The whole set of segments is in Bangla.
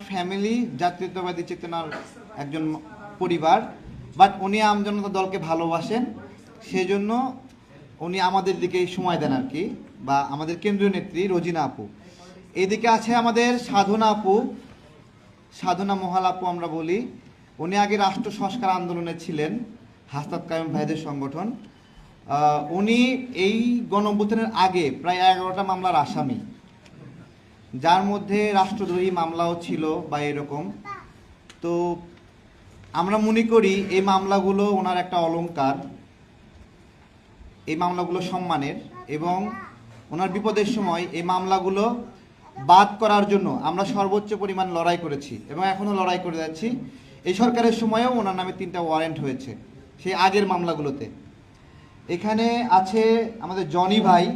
ফ্যামিলি জাতীয়তাবাদী চেতনার একজন পরিবার, বাট উনি আমজনতা দলকে ভালোবাসেন, সেজন্য উনি আমাদের দিকে সময় দেন আর কি, বা আমাদের কেন্দ্রীয় নেত্রী রোজিনা আপু। এদিকে আছে আমাদের সাধনা আপু, সাধনা মহাল আপু আমরা বলি। উনি আগে রাষ্ট্র সংস্কার আন্দোলনে ছিলেন, হাসনাত কায়েম ভাইদের সংগঠন। উনি এই গণঅভ্যুত্থানের আগে প্রায় 11টা মামলার আসামি, যার মধ্যে রাষ্ট্রদ্রোহী মামলাও ছিল বা এরকম। তো আমরা মনে করি এই মামলাগুলো ওনার একটা অলংকার, এই মামলাগুলো সম্মানের, এবং ওনার বিপদের সময় এই মামলাগুলো বাদ করার জন্য আমরা সর্বোচ্চ পরিমাণ লড়াই করেছি এবং এখনও লড়াই করে যাচ্ছি। এই সরকারের সময়েও ওনার নামে 3টা ওয়ারেন্ট হয়েছে সেই আগের মামলাগুলোতে। এখানে আছে আমাদের জনি ভাই।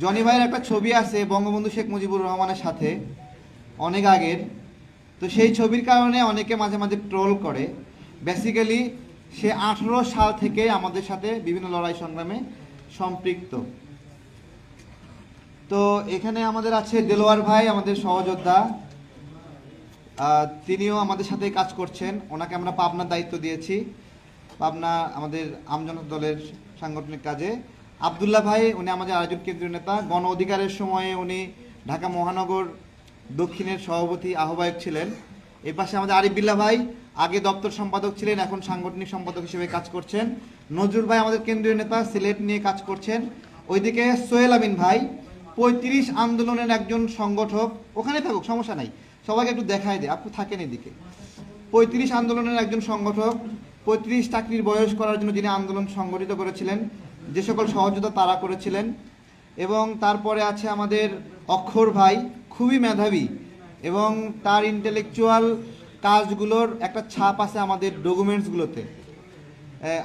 জনি ভাইয়ের একটা ছবি আছে বঙ্গবন্ধু শেখ মুজিবুর রহমানের সাথে অনেক আগের। তো সেই ছবির কারণে অনেকে মাঝে মাঝে ট্রোল করে। বেসিক্যালি সে 18 সাল থেকে আমাদের সাথে বিভিন্ন লড়াই সংগ্রামে সম্পৃক্ত। তো এখানে আমাদের আছে দেলোয়ার ভাই, আমাদের সহযোদ্ধা। তিনিও আমাদের সাথে কাজ করছেন। ওনাকে আমরা পাবনার দায়িত্ব দিয়েছি, পাবনা আমাদের আমজনতা দলের সাংগঠনিক কাজে। আবদুল্লাহ ভাই, উনি আমাদের আরেকজন কেন্দ্রীয় নেতা। গণ অধিকারের সময়ে উনি ঢাকা মহানগর দক্ষিণের সভাপতি আহ্বায়ক ছিলেন। এই পাশে আমাদের আরিফ বিল্লাহ ভাই, আগে দপ্তর সম্পাদক ছিলেন, এখন সাংগঠনিক সম্পাদক হিসেবে কাজ করছেন। নজরুল ভাই আমাদের কেন্দ্রীয় নেতা, সিলেট নিয়ে কাজ করছেন। ওইদিকে সোহেল আমিন ভাই 35 আন্দোলনের একজন সংগঠক, ওখানে থাকুক সমস্যা নাই, সবাইকে একটু দেখায় দেয়, আপনি থাকেন এদিকে। 35 আন্দোলনের একজন সংগঠক, 35 চাকরির বয়স করার জন্য যিনি আন্দোলন সংগঠিত করেছিলেন, যে সকল সহযোগিতা তারা করেছিলেন। এবং তারপরে আছে আমাদের অক্ষর ভাই, খুবই মেধাবী এবং তার ইন্টেলেকচুয়াল কাজগুলোর একটা ছাপ আছে আমাদের ডকুমেন্টসগুলোতে।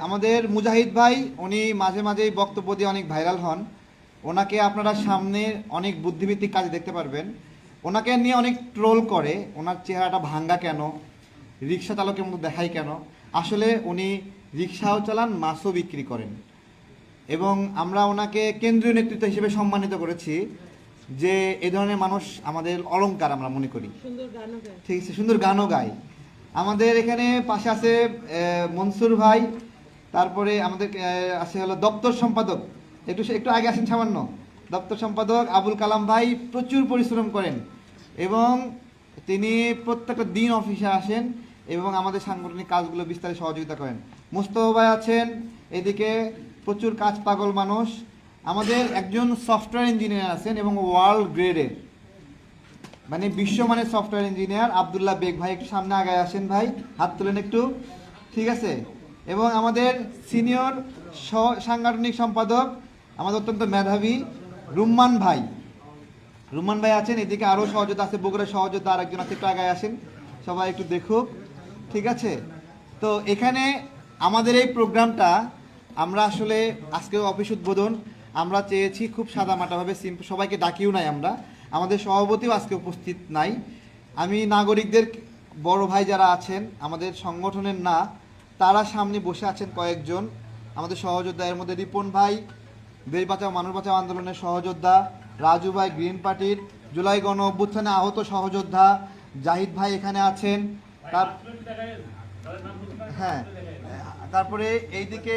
আমাদের মুজাহিদ ভাই, উনি মাঝে মাঝেই বক্তব্য দিয়ে অনেক ভাইরাল হন। ওনাকে আপনারা সামনে অনেক বুদ্ধিভিত্তিক কাজে দেখতে পারবেন। ওনাকে নিয়ে অনেক ট্রোল করে, ওনার চেহারাটা ভাঙ্গা কেন, রিক্সা চালকের মতো দেখায় কেন। আসলে উনি রিক্সাও চালান, মাছও বিক্রি করেন। এবং আমরা ওনাকে কেন্দ্রীয় নেতৃত্ব হিসেবে সম্মানিত করেছি, যে এই ধরনের মানুষ আমাদের অলংকার আমরা মনে করি। ঠিক আছে, সুন্দর গানও গায়। আমাদের এখানে পাশে আছে মনসুর ভাই, তারপরে আমাদের আছে হলো দপ্তর সম্পাদক, একটু আগে আসেন সামান্য, দপ্তর সম্পাদক আবুল কালাম ভাই প্রচুর পরিশ্রম করেন এবং তিনি প্রত্যেকটা দিন অফিসে আসেন এবং আমাদের সাংগঠনিক কাজগুলো বিস্তারে সহযোগিতা করেন। মুস্তফা ভাই আছেন এদিকে, প্রচুর কাজ পাগল মানুষ। আমাদের একজন সফটওয়্যার ইঞ্জিনিয়ার আছেন এবং ওয়ার্ল্ড গ্রেডের, মানে বিশ্বমানের সফটওয়্যার ইঞ্জিনিয়ার আবদুল্লাহ বেগ ভাই, একটু সামনে আগায় আসেন ভাই, হাত তুলেন একটু, ঠিক আছে। এবং আমাদের সিনিয়র সাংগঠনিক সম্পাদক আমাদের অত্যন্ত মেধাবী রুম্মান ভাই, রুম্মান ভাই আছেন এদিকে। আরও সহযোদ্ধা আছে, বগুড়ার সহযোদ্ধা আরেকজন আছে, একটু আগায় আসেন, সবাই একটু দেখুক, ঠিক আছে। তো এখানে আমাদের এই প্রোগ্রামটা আমরা আসলে আজকে অফিস উদ্বোধন আমরা চেয়েছি খুব সাদামাটাভাবে, সিম্পল, সবাইকে ডাকিও নাই আমরা, আমাদের সভাপতিও আজকে উপস্থিত নাই। আমি নাগরিকদের বড় ভাই যারা আছেন আমাদের সংগঠনের না, তারা সামনে বসে আছেন কয়েকজন আমাদের সহযোদ্ধা। এর মধ্যে রিপন ভাই দেশ বাঁচাও মানুষ বাঁচাও আন্দোলনের সহযোদ্ধা, রাজু ভাই গ্রিন পার্টির জুলাই গণ অভ্যুত্থানে আহত সহযোদ্ধা, জাহিদ ভাই এখানে আছেন। হ্যাঁ, তারপরে এইদিকে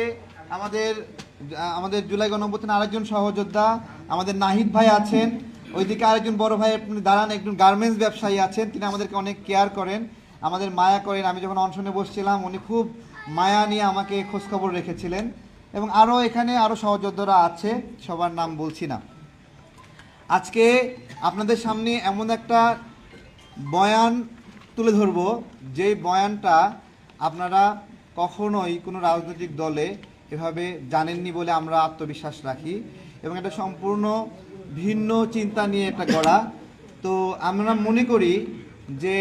আমাদের জুলাই গণ অভ্যুত্থানে আরেকজন সহযোদ্ধা আমাদের নাহিদ ভাই আছেন। ওইদিকে আরেকজন বড় ভাই আপনি দাঁড়ান, একজন গার্মেন্টস ব্যবসায়ী আছেন, তিনি আমাদেরকে অনেক কেয়ার করেন, আমাদের মায়া করেন। আমি যখন অনশনে বসছিলাম উনি খুব মায়া নিয়ে আমাকে খোঁজখবর রেখেছিলেন। এবং আরও এখানে আরও সহযোদ্ধারা আছে, সবার নাম বলছি না। আজকে আপনাদের সামনে এমন একটা বয়ান তুলে ধরব, যেই বয়ানটা আপনারা কখনোই কোনো রাজনৈতিক দলে এভাবে জানেননি বলে আমরা আত্মবিশ্বাস রাখি, এবং এটা সম্পূর্ণ ভিন্ন চিন্তা নিয়ে এটা গড়া। তো আমরা মনে করি যে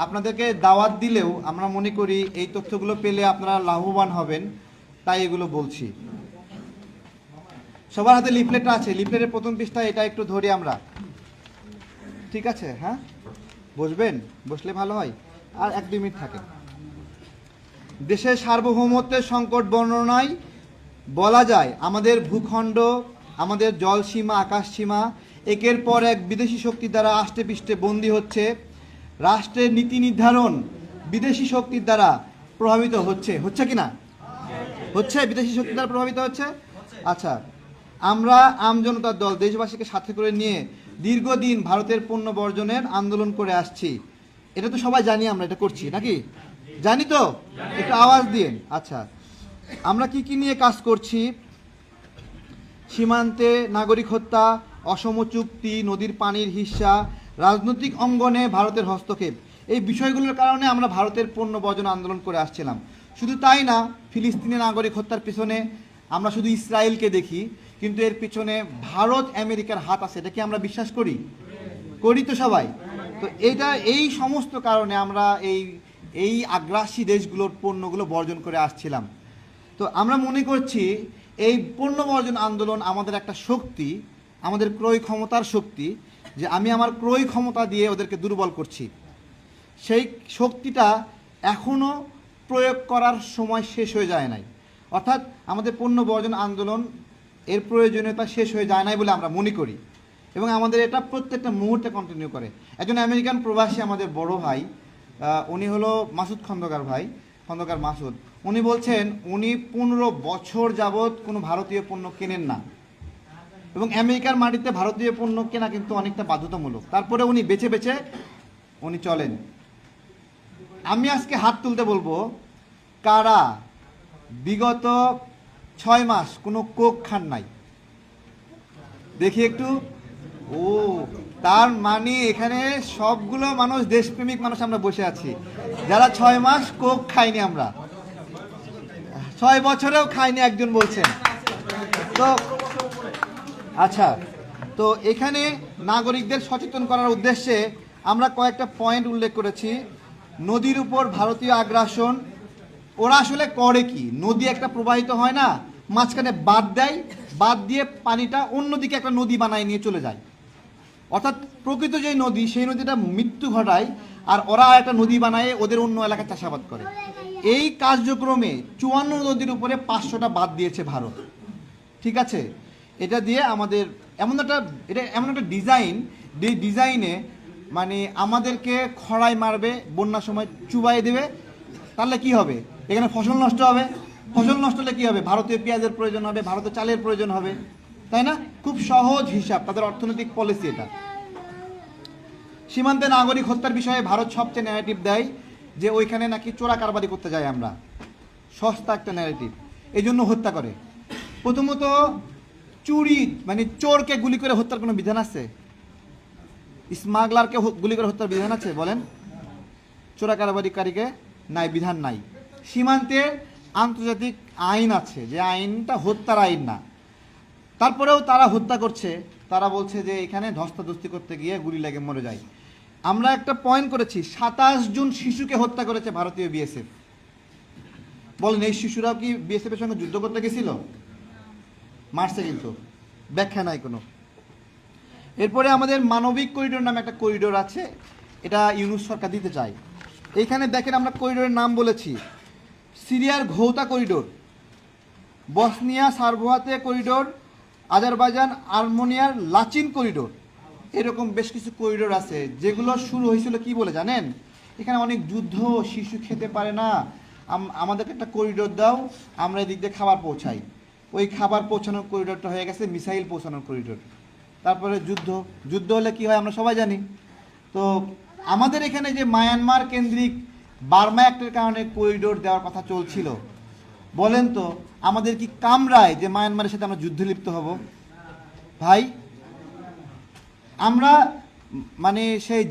আপনাদেরকে দাওয়াত দিলেও আমরা মনে করি এই তথ্যগুলো পেলে আপনারা লাভবান হবেন, তাই এগুলো বলছি। সবার হাতে লিফলেটটা আছে, লিফলেটের প্রথম পৃষ্ঠায় এটা একটু ধরি আমরা, ঠিক আছে? হ্যাঁ, বসবেন, বসলে ভালো হয়, আর 1-2 মিনিট থাকে। দেশের সার্বভৌমত্বের সংকট বর্ণনায় বলা যায় আমাদের ভূখণ্ড, আমাদের জলসীমা, আকাশসীমা একের পর এক বিদেশি শক্তি দ্বারা আষ্টে পৃষ্ঠে বন্দী হচ্ছে। রাষ্ট্রের নীতি নির্ধারণ বিদেশি শক্তির দ্বারা প্রভাবিত হচ্ছে কি না? হচ্ছে, বিদেশি শক্তির দ্বারা প্রভাবিত হচ্ছে। আচ্ছা, আমরা আমজনতার দল দেশবাসীকে সাথে করে নিয়ে দীর্ঘদিন ভারতের পণ্য বর্জনের আন্দোলন করে আসছি। এটা তো সবাই জানি, আমরা এটা করছি নাকি? জানি তো? একটু আওয়াজ দিন। আচ্ছা, আমরা কি কি নিয়ে কাজ করছি? সীমান্তে নাগরিক হত্যা, অসম চুক্তি, নদীর পানির হিস্সা, রাজনৈতিক অঙ্গনে ভারতের হস্তক্ষেপ, এই বিষয়গুলোর কারণে আমরা ভারতের পণ্য বর্জন আন্দোলন করে আসছিলাম। শুধু তাই না, ফিলিস্তিনি নাগরিক হত্যার পিছনে আমরা শুধু ইসরায়েলকে দেখি, কিন্তু এর পিছনে ভারত আমেরিকার হাত আছে। এটা কি আমরা বিশ্বাস করি? করি তো সবাই। তো এই সমস্ত কারণে আমরা এই আগ্রাসী দেশগুলোর পণ্যগুলো বর্জন করে আসছিলাম। তো আমরা মনে করছি এই পণ্য বর্জন আন্দোলন আমাদের একটা শক্তি, আমাদের ক্রয় ক্ষমতার শক্তি, যে আমি আমার ক্রয় ক্ষমতা দিয়ে ওদেরকে দুর্বল করছি। সেই শক্তিটা এখনও প্রয়োগ করার সময় শেষ হয়ে যায় নাই। অর্থাৎ আমাদের পণ্য বর্জন আন্দোলন এর প্রয়োজনীয়তা শেষ হয়ে যায় নাই বলে আমরা মনে করি, এবং আমাদের এটা প্রত্যেকটা মুহূর্তে কন্টিনিউ করে। একজন আমেরিকান প্রবাসী আমাদের বড় ভাই, উনি হলো মাসুদ খন্দকার ভাই, খন্দকার মাসুদ। উনি বলছেন উনি 15 বছর যাবৎ কোনো ভারতীয় পণ্য কেনেন না, এবং আমেরিকার মাটিতে ভারতীয় পণ্য কেনা কিন্তু অনেকটা বাধ্যতামূলক। তারপরে উনি বেছে বেছে উনি চলেন। আমি আজকে হাত তুলতে বলবো, কারা বিগত 6 মাস কোনো কোক খান নাই? দেখি একটু। ও, তার মানে এখানে সবগুলো মানুষ, দেশপ্রেমিক মানুষ আমরা বসে আছি, যারা 6 মাস কোক খাইনি। আমরা 6 বছরেও খাইনি একজন বলছেন। তো আচ্ছা, তো এখানে নাগরিকদের সচেতন করার উদ্দেশ্যে আমরা কয়েকটা পয়েন্ট উল্লেখ করেছি। নদীর উপর ভারতীয় আগ্রাসন, ওরা আসলে করে কি? নদী একটা প্রবাহিত হয় না, মাঝখানে বাঁধ দেয়, বাঁধ দিয়ে পানিটা অন্যদিকে একটা নদী বানায় নিয়ে চলে যায়। অর্থাৎ প্রকৃত যে নদী, সেই নদীটা মৃত্যু ঘটায়, আর ওরা একটা নদী বানায় ওদের অন্য এলাকায় চাষাবাদ করে। এই কার্যক্রমে 54 নদীর উপরে 500টা বাঁধ দিয়েছে ভারত। ঠিক আছে, এটা দিয়ে আমাদের এমন একটা ডিজাইনে মানে আমাদেরকে খরায় মারবে, বন্যার সময় চুবাই দেবে। তাহলে কি হবে? এখানে ফসল নষ্ট হবে। ফসল নষ্ট হলে কী হবে? ভারতীয় পেঁয়াজের প্রয়োজন হবে, ভারতীয় চালের প্রয়োজন হবে, তাই না? খুব সহজ হিসাব, তাদের অর্থনৈতিক পলিসি এটা। সীমান্তে নাগরিক হত্যার বিষয়ে ভারত সবচেয়ে ন্যারেটিভ দেয় যে ওইখানে নাকি চোরা কারবারি করতে যাই আমরা, সস্তা একটা ন্যারেটিভ, এই জন্য হত্যা করে। প্রথমত চুরি, মানে চোরকে গুলি করে হত্যার কোনো বিধান আছে? স্মাগলারকে গুলি করে হত্যার বিধান আছে বলেন? চোরা কারবারিকারীকে নাই, বিধান নাই। সীমান্তে আন্তর্জাতিক আইন আছে, যে আইনটা হত্যার আইন না, তারপরেও তারা হত্যা করছে। তারা বলছে যে এখানে ধস্তাধস্তি করতে গিয়ে গুলি লেগে মরে যায়। আমরা একটা পয়েন্ট করেছি, 27 জন শিশুকে হত্যা করেছে ভারতীয় বিএসএফ। বলেন এই শিশুরাও কি বিএসএফের সঙ্গে যুদ্ধ করতে গেছিল? মারছে, কিন্তু ব্যাখ্যা নাই কোনো। এরপরে আমাদের মানবিক করিডোর নামে একটা করিডোর আছে, এটা ইউনুস সরকার দিতে চায়। এইখানে দেখেন আমরা করিডোরের নাম বলেছি, সিরিয়ার ঘৌতা করিডোর, বসনিয়া সার্ভোয়াতে করিডোর, আজারবাইজান আর্মেনিয়ার লাচিন করিডোর। এরকম বেশ কিছু করিডোর আছে, যেগুলো শুরু হয়েছিল কি বলে জানেন? এখানে অনেক যুদ্ধ, শিশু খেতে পারে না, আমাদেরকে একটা করিডোর দাও, আমরা এদিক দিয়ে খাবার পৌঁছাই। ওই খাবার পৌঁছানোর করিডোরটা হয়ে গেছে মিসাইল পৌঁছানোর করিডোর। তারপরে যুদ্ধ হলে কি হয় আমরা সবাই জানি। তো আমাদের এখানে যে মায়ানমার কেন্দ্রিক বার্মা অ্যাক্টের কারণে করিডোর দেওয়ার কথা চলছিল, বলেন তো আমাদের কি কামরায় যে মায়ানমারের সাথে আমরা যুদ্ধে লিপ্ত হব? ভাই, আমরা মানে সেই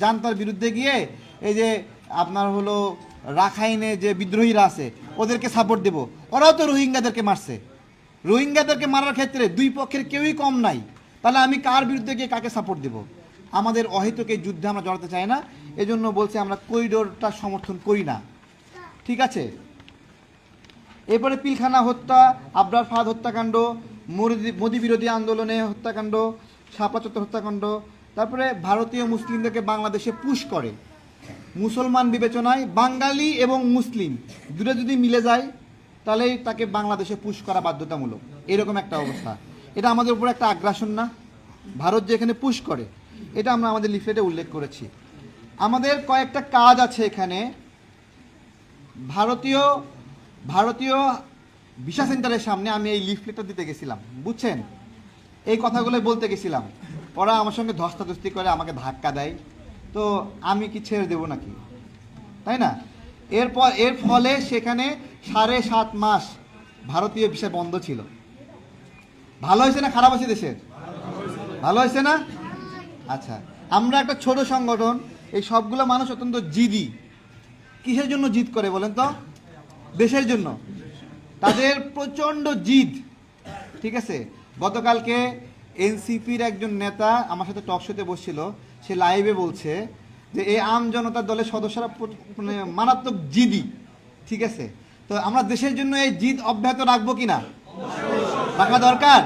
জান্তার বিরুদ্ধে গিয়ে এই যে আপনার হলো রাখাইনে যে বিদ্রোহীরা আছে ওদেরকে সাপোর্ট দেব? ওরাও তো রোহিঙ্গাদেরকে মারছে। রোহিঙ্গাদেরকে মারার ক্ষেত্রে দুই পক্ষের কেউই কম নাই, তাহলে আমি কার বিরুদ্ধে গিয়ে কাকে সাপোর্ট দেব? আমাদের অহেতুক এই যুদ্ধে আমরা জড়াতে চাই না, এজন্য বলছি আমরা করিডোরটা সমর্থন করি না। ঠিক আছে, এরপরে পিলখানা হত্যা, আবরার ফাহাদ হত্যাকাণ্ড, মোদি বিরোধী আন্দোলনে হত্যাকাণ্ড, শাপলা চত্বর হত্যাকাণ্ড। তারপরে ভারতীয় মুসলিমদেরকে বাংলাদেশে পুশ করে, মুসলমান বিবেচনায় বাঙালি এবং মুসলিম দুটো যদি মিলে যায় তাহলেই তাকে বাংলাদেশে পুশ করা বাধ্যতামূলক, এরকম একটা অবস্থা। এটা আমাদের উপর একটা আগ্রাসন না? ভারত যে এখানে পুশ করে, এটা আমরা আমাদের লিফলেটে উল্লেখ করেছি। আমাদের কয়েকটা কাজ আছে এখানে। ভারতীয় ভারতীয় ভিসা সেন্টারের সামনে আমি এই লিফলেটটা দিতে গেছিলাম, বুঝছেন, এই কথাগুলো বলতে গেছিলাম। ওরা আমার সঙ্গে ধস্তাধস্তি করে আমাকে ধাক্কা দেয়, তো আমি কি ছেড়ে দেবো নাকি, তাই না? এর ফলে সেখানে 7.5 মাস ভারতীয় ভিসা বন্ধ ছিল। ভালো হয়েছে না খারাপ হয়েছে দেশের? ভালো হয়েছে না? আচ্ছা, আমরা একটা ছোট সংগঠন, এই সবগুলো মানুষ অত্যন্ত জিদি। কিসের জন্য জিদ করে বলেন তো? দেশের জন্য। তাদের প্রচণ্ড জিদ, ঠিক আছে। গতকালকে এনসিপির একজন নেতা আমার সাথে টক শোতে বসছিল, সে লাইভে বলছে যে এই আম জনতা দলের সদস্যরা মানে মারাত্মক জিদি, ঠিক আছে। তো আমরা দেশের জন্য এই জিদ অব্যাহত রাখবো কিনা? রাখা দরকার,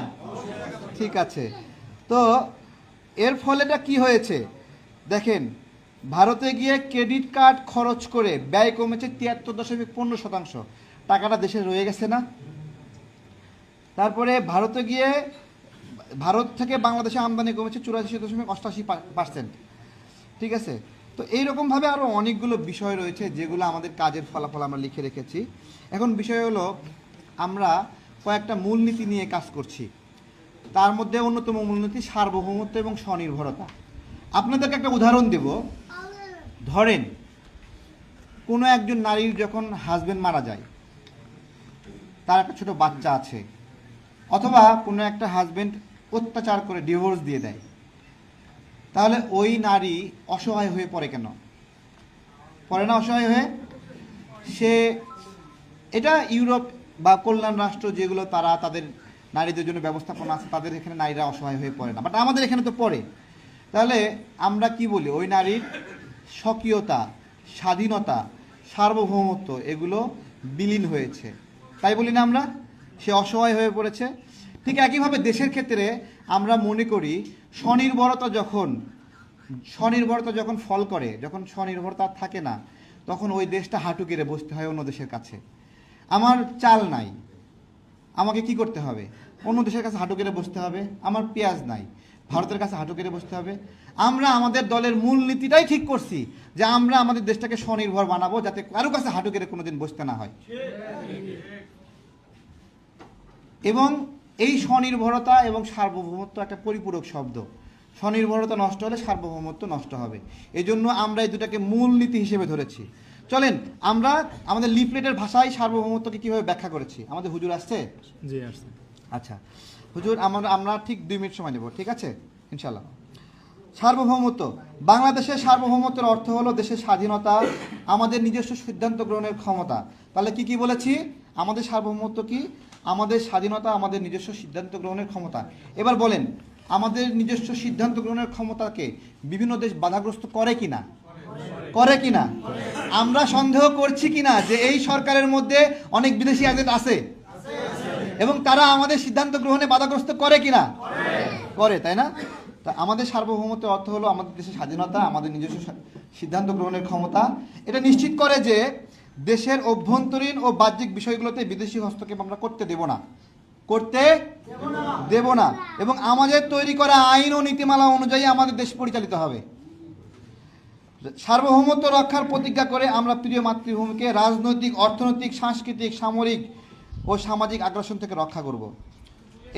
ঠিক আছে। তো এর ফলেটা কি হয়েছে দেখেন, ভারতে গিয়ে ক্রেডিট কার্ড খরচ করে ব্যয় কমেছে 73.15%। টাকাটা দেশে রয়ে গেছে না? তারপরে ভারতে গিয়ে ভারত থেকে বাংলাদেশে আমদানি কমেছে 84.88%, ঠিক আছে। তো এইরকমভাবে আরও অনেকগুলো বিষয় রয়েছে যেগুলো আমাদের কাজের ফলাফল আমরা লিখে রেখেছি। এখন বিষয় হলো আমরা কয়েকটা মূলনীতি নিয়ে কাজ করছি। তার মধ্যে অন্যতম মূলনীতি সার্বভৌমত্ব এবং স্বনির্ভরতা। আপনাদেরকে একটা উদাহরণ দেব। ধরেন কোনো একজন নারীর যখন হাজবেন্ড মারা যায়, তার একটা ছোট বাচ্চা আছে, অথবা কোনো একটা হাজবেন্ড অত্যাচার করে ডিভোর্স দিয়ে দেয়, তাহলে ওই নারী অসহায় হয়ে পড়ে কেন? পড়ে না অসহায় হয়ে? সে এটা ইউরোপ বা কল্যাণ রাষ্ট্র যেগুলো তারা তাদের নারীদের জন্য ব্যবস্থাপনা আছে, তাদের এখানে নারীরা অসহায় হয়ে পড়ে না, বাট আমাদের এখানে তো পড়ে। তাহলে আমরা কি বলি? ওই নারীর স্বকীয়তা, স্বাধীনতা, সার্বভৌমত্ব এগুলো বিলীন হয়েছে, তাই বলি না আমরা? সে অসহায় হয়ে পড়েছে। ঠিক একইভাবে দেশের ক্ষেত্রে আমরা মনে করি স্বনির্ভরতা যখন ফল করে, যখন স্বনির্ভরতা থাকে না, তখন ওই দেশটা হাঁটু গেড়ে বসতে হয় অন্য দেশের কাছে। আমার চাল নাই, আমাকে কি করতে হবে? অন্য দেশের কাছে হাঁটু গেড়ে বসতে হবে। আমার পেঁয়াজ নাই, ভারতের কাছে হাঁটু গেড়ে বসতে হবে। আমরা আমাদের দলের মূলনীতিটাই ঠিক করছি যে আমরা আমাদের দেশটাকে স্বনির্ভর বানাবো, যাতে কারো কাছে হাঁটু গেড়ে কোনোদিন বসতে না হয়। এবং এই স্বনির্ভরতা এবং সার্বভৌমত্ব একটা পরিপূরক শব্দ। স্বনির্ভরতা নষ্ট হলে সার্বভৌমত্ব নষ্ট হবে, এই জন্য আমরা এই দুটাকে মূলনীতি হিসেবে ধরেছি। চলেন আমরা আমাদের লিফলেটের ভাষায় সার্বভৌমত্বকে কীভাবে ব্যাখ্যা করেছি। আমাদের হুজুর আসছে? জি আসছে। আচ্ছা হুজুর, আমরা ঠিক 2 মিনিট সময় নেব, ঠিক আছে ইনশাল্লাহ। সার্বভৌমত্ব, বাংলাদেশের সার্বভৌমত্বের অর্থ হলো দেশের স্বাধীনতা, আমাদের নিজস্ব সিদ্ধান্ত গ্রহণের ক্ষমতা। তাহলে কি বলেছি? আমাদের সার্বভৌমত্ব কি? আমাদের স্বাধীনতা, আমাদের নিজস্ব সিদ্ধান্ত গ্রহণের ক্ষমতা। এবার বলেন, আমাদের নিজস্ব সিদ্ধান্ত গ্রহণের ক্ষমতাকে বিভিন্ন দেশ বাধাগ্রস্ত করে কিনা? করে কিনা? আমরা সন্দেহ করছি কিনা যে এই সরকারের মধ্যে অনেক বিদেশি এজেন্ট আছে এবং তারা আমাদের সিদ্ধান্ত গ্রহণে বাধাগ্রস্ত করে কিনা? করে, তাই না? তা আমাদের সার্বভৌমত্বের অর্থ হলো আমাদের দেশের স্বাধীনতা, আমাদের নিজস্ব সিদ্ধান্ত গ্রহণের ক্ষমতা। এটা নিশ্চিত করে যে দেশের অভ্যন্তরীণ ও বাহ্যিক বিষয়গুলোতে বিদেশি হস্তক্ষেপ আমরা করতে দেব না। এবং আমাদের তৈরি করা আইন ও নীতিমালা অনুযায়ী আমাদের দেশ পরিচালিত হবে। সার্বভৌমত্ব রক্ষার প্রতিজ্ঞা করে আমরা প্রিয় মাতৃভূমিকে রাজনৈতিক, অর্থনৈতিক, সাংস্কৃতিক, সামরিক ও সামাজিক আগ্রাসন থেকে রক্ষা করব।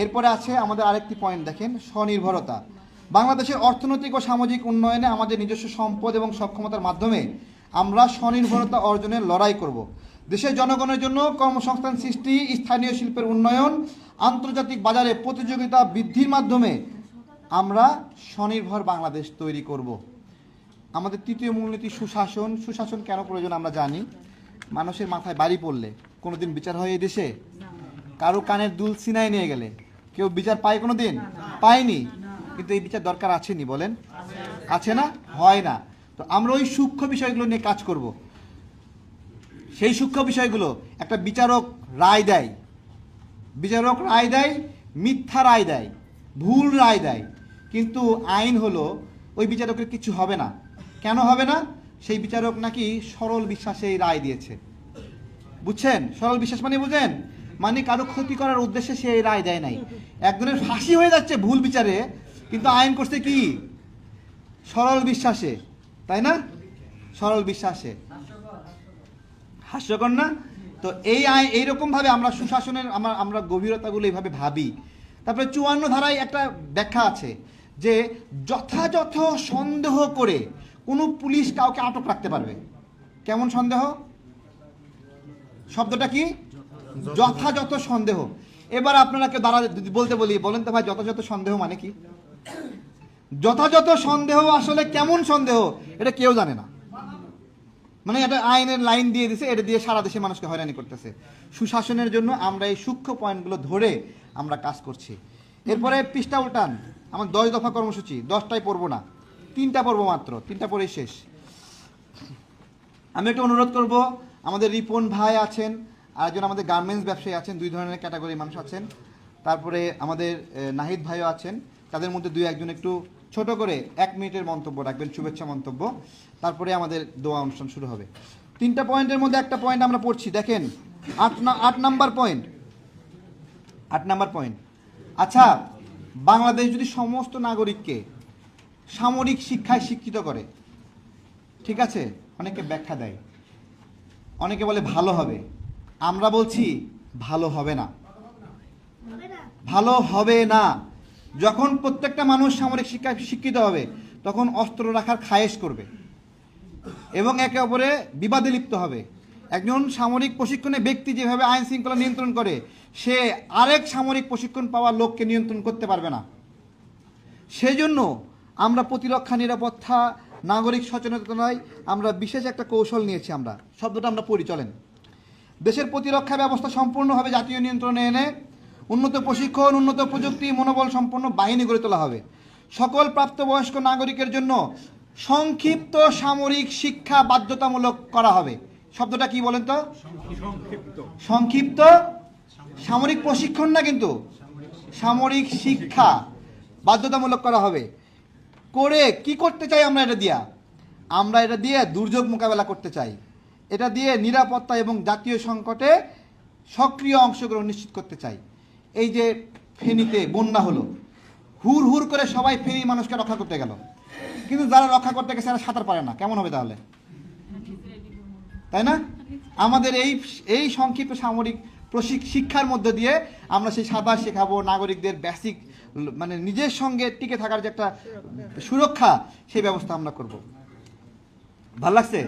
এরপরে আছে আমাদের আরেকটি পয়েন্ট, দেখেন, স্বনির্ভরতা। বাংলাদেশের অর্থনৈতিক ও সামাজিক উন্নয়নে আমাদের নিজস্ব সম্পদ এবং সক্ষমতার মাধ্যমে আমরা স্বনির্ভরতা অর্জনের লড়াই করব। দেশের জনগণের জন্য কর্মসংস্থান সৃষ্টি, স্থানীয় শিল্পের উন্নয়ন, আন্তর্জাতিক বাজারে প্রতিযোগিতা বৃদ্ধির মাধ্যমে আমরা স্বনির্ভর বাংলাদেশ তৈরি করব। আমাদের তৃতীয় মূলনীতি সুশাসন। সুশাসন কেন প্রয়োজন আমরা জানি। মানুষের মাথায় বাড়ি পড়লে কোনোদিন বিচার হয় এই দেশে? কারো কানের দুল ছিনায় নিয়ে গেলে কেউ বিচার পায় কোনোদিন? পায়নি। কিন্তু এই বিচার দরকার আছেনি, বলেন? আছে না? হয় না। তো আমরা ওই সূক্ষ্ম বিষয়গুলো নিয়ে কাজ করব। সেই সূক্ষ্ম বিষয়গুলো একটা বিচারক রায় দেয়, মিথ্যা রায় দেয়, ভুল রায় দেয়, কিন্তু আইন হলো ওই বিচারকের কিছু হবে না। কেন হবে না? সেই বিচারক নাকি সরল বিশ্বাসে এই রায় দিয়েছে। বুঝছেন? সরল বিশ্বাস মানে বুঝেন? মানে কারো ক্ষতি করার উদ্দেশ্যে সে এই রায় দেয় নাই। একজনের ফাঁসি হয়ে যাচ্ছে ভুল বিচারে, কিন্তু আইন করছে কি? সরল বিশ্বাসে, তাই না? সরল বিশ্বাসে। হাস্যকর না? তো এইরকম ভাবে আমরা সুশাসনের আমরা গভীরতাগুলো এইভাবে ভাবি। তারপরে 54 ধারায় একটা ব্যাখ্যা আছে যে যথাযথ সন্দেহ করে কোনো পুলিশ কাউকে আটক রাখতে পারবে। কেমন সন্দেহ? শব্দটা কি? যথাযথ সন্দেহ। এবার আপনারা কেউ দাঁড়া বলতে বলি, বলেন তো ভাই যথাযথ সন্দেহ মানে কি? যথাযথ সন্দেহ আসলে কেমন সন্দেহ এটা কেউ জানে না। মানে এটা আইনের লাইন দিয়ে দিছে, এটা দিয়ে সারা দেশের মানুষকে হয়রানি করতেছে। সুশাসনের জন্য আমরা এই সূক্ষ্ম পয়েন্টগুলো ধরে আমরা কাজ করছি। এরপরে পৃষ্ঠা উল্টান, আমার 10 দফা কর্মসূচি, 10টাই পড়বো না, 3টা পড়বো মাত্র, 3টা পড়েই শেষ। আমি একটু অনুরোধ করব, আমাদের রিপন ভাই আছেন, আরেকজন আমাদের গার্মেন্টস ব্যবসায়ী আছেন, 2 ধরনের ক্যাটাগরি মানুষ আছেন। তারপরে আমাদের নাহিদ ভাইও আছেন, তাদের মধ্যে 2-1জন একটু ছোট করে 1 মিনিটের মন্তব্য রাখবেন, শুভেচ্ছা মন্তব্য। তারপরে আমাদের দোয়া অনুষ্ঠান শুরু হবে। 3টা পয়েন্টের মধ্যে একটা পয়েন্ট আমরা পড়ছি, দেখেন 8 নাম্বার পয়েন্ট। 8 নাম্বার পয়েন্ট, আচ্ছা বাংলাদেশ যদি সমস্ত নাগরিককে সামরিক শিক্ষায় শিক্ষিত করে, ঠিক আছে, অনেকে ব্যাখ্যা দেয়, অনেকে বলে ভালো হবে। আমরা বলছি ভালো হবে না, ভালো হবে না। যখন প্রত্যেকটা মানুষ সামরিক শিক্ষায় শিক্ষিত হবে তখন অস্ত্র রাখার খায়েশ করবে এবং একে অপরে বিবাদে লিপ্ত হবে। একজন সামরিক প্রশিক্ষণে ব্যক্তি যেভাবে আইন শৃঙ্খলা নিয়ন্ত্রণ করে, সে আরেক সামরিক প্রশিক্ষণ পাওয়া লোককে নিয়ন্ত্রণ করতে পারবে না। সেই জন্য আমরা প্রতিরক্ষা, নিরাপত্তা, নাগরিক সচেতনতায় আমরা বিশেষ একটা কৌশল নিয়েছি। আমরা শব্দটা আমরা পড়ি, চলেন। দেশের প্রতিরক্ষা ব্যবস্থা সম্পূর্ণভাবে জাতীয় নিয়ন্ত্রণে এনে উন্নত প্রশিক্ষণ, উন্নত প্রযুক্তি, মনোবল সম্পন্ন বাহিনী গড়ে তোলা হবে। সকল প্রাপ্তবয়স্ক নাগরিকের জন্য সংক্ষিপ্ত সামরিক শিক্ষা বাধ্যতামূলক করা হবে। শব্দটা কি বলেন তো? সংক্ষিপ্ত সামরিক প্রশিক্ষণ না, কিন্তু সামরিক শিক্ষা বাধ্যতামূলক করা হবে। করে কি করতে চাই আমরা? এটা দিয়ে দুর্যোগ মোকাবেলা করতে চাই। এটা দিয়ে নিরাপত্তা এবং জাতীয় সংকটে সক্রিয় অংশগ্রহণ নিশ্চিত করতে চাই। এই যে ফেনীতে বন্যা হলো, হুর হুর করে সবাই ফেনী মানুষকে রক্ষা করতে গেল, কিন্তু যারা রক্ষা করতে গেছে তারা সাঁতার পারে না। কেমন হবে তাহলে? তাই না? আমাদের এই সংক্ষিপ্ত সামরিক শিক্ষার মধ্য দিয়ে আমরা সেই সাঁতার শেখাবো, নাগরিকদের বেসিক মানে নিজের সঙ্গে টিকে থাকার যে একটা সুরক্ষা, সেই ব্যবস্থা আমরা করব। ভাল লাগছে?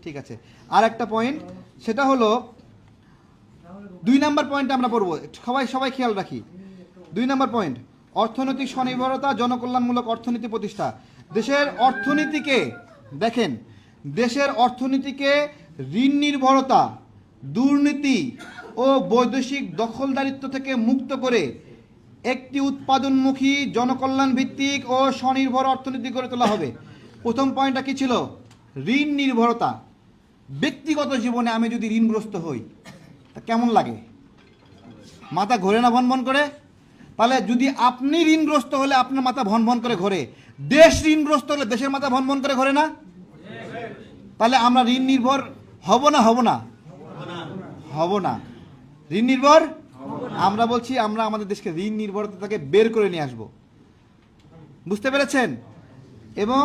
ঠিক আছে। আর একটা পয়েন্ট, সেটা হলো 2 নাম্বার পয়েন্ট আমরা পড়বো, সবাই খেয়াল রাখি। 2 নাম্বার পয়েন্ট, অর্থনৈতিক স্বনির্ভরতা, জনকল্যাণমূলক অর্থনীতি প্রতিষ্ঠা। দেশের অর্থনীতিকে দেখেন, দেশের অর্থনীতিকে ঋণ নির্ভরতা, দুর্নীতি ও বৈদেশিক দখলদারিত্ব থেকে মুক্ত করে একটি উৎপাদনমুখী, জনকল্যাণ ভিত্তিক ও স্বনির্ভর অর্থনীতি গড়ে তোলা হবে। প্রথম পয়েন্টটা কি ছিল? ঋণ নির্ভরতা। ব্যক্তিগত জীবনে আমি যদি ঋণগ্রস্ত হই তা কেমন লাগে? মাথা ঘোরে না ভন ভন করে? তাহলে যদি আপনি ঋণগ্রস্ত হলে আপনার মাথা ভন ভন করে ঘোরে, দেশ ঋণগ্রস্ত হলে দেশের মাথা ভন ভন করে ঘোরে না? তাহলে আমরা ঋণ নির্ভর হব না? হব না। ঋণ নির্ভর আমরা বলছি, আমরা আমাদের দেশকে ঋণ নির্ভরতা থেকে বের করে নিয়ে আসব। বুঝতে পেরেছেন? এবং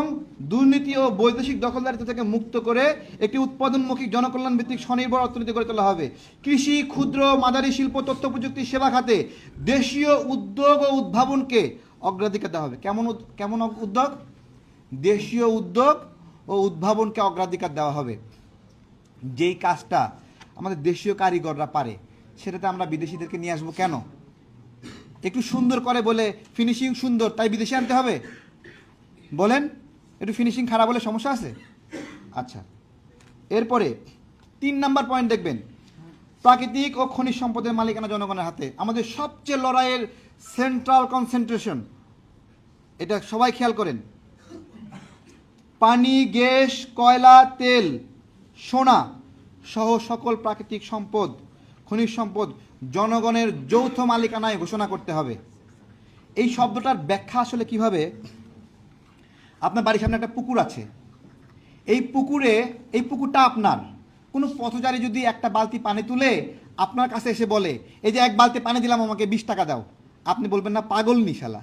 দুর্নীতি ও বৈদেশিক দখলদারিত্ব থেকে মুক্ত করে একটি উৎপাদনমুখী, জনকল্যাণ ভিত্তিক স্বনির্ভর অর্থনীতি গড়ে তোলা হবে। কৃষি, ক্ষুদ্র, মাঝারি শিল্প, তথ্য প্রযুক্তি, সেবা খাতে দেশীয় উদ্যোগ ও উদ্ভাবনকে অগ্রাধিকার দেওয়া হবে। কেমন উদ্যোগ? দেশীয় উদ্যোগ ও উদ্ভাবনকে অগ্রাধিকার দেওয়া হবে। যেই কাজটা আমাদের দেশীয় কারিগররা পারে, সেটাতে আমরা বিদেশিদেরকে নিয়ে আসবো কেন? একটু সুন্দর করে বলে ফিনিশিং সুন্দর তাই বিদেশি আনতে হবে? বলেন, একটু ফিনিশিং খারাপ হলে সমস্যা আছে? আচ্ছা, এরপরে 3 নাম্বার পয়েন্ট দেখবেন, প্রাকৃতিক ও খনিজ সম্পদের মালিকানা জনগণের হাতে। আমাদের সবচেয়ে লড়াইয়ের সেন্ট্রাল কনসেন্ট্রেশন, এটা সবাই খেয়াল করেন। পানি, গ্যাস, কয়লা, তেল, সোনা সহ সকল প্রাকৃতিক সম্পদ, খনিজ সম্পদ জনগণের যৌথ মালিকানায় ঘোষণা করতে হবে। এই শব্দটার ব্যাখ্যা আসলে কিভাবে? আপনার বাড়ির সামনে একটা পুকুর আছে, এই পুকুরটা আপনার। কোনো পথচারী যদি একটা বালতি পানি তুলে আপনার কাছে এসে বলে, এই যে 1 বালতি পানি দিলাম, আমাকে 20 টাকা দাও, আপনি বলবেন না পাগল নি শালা?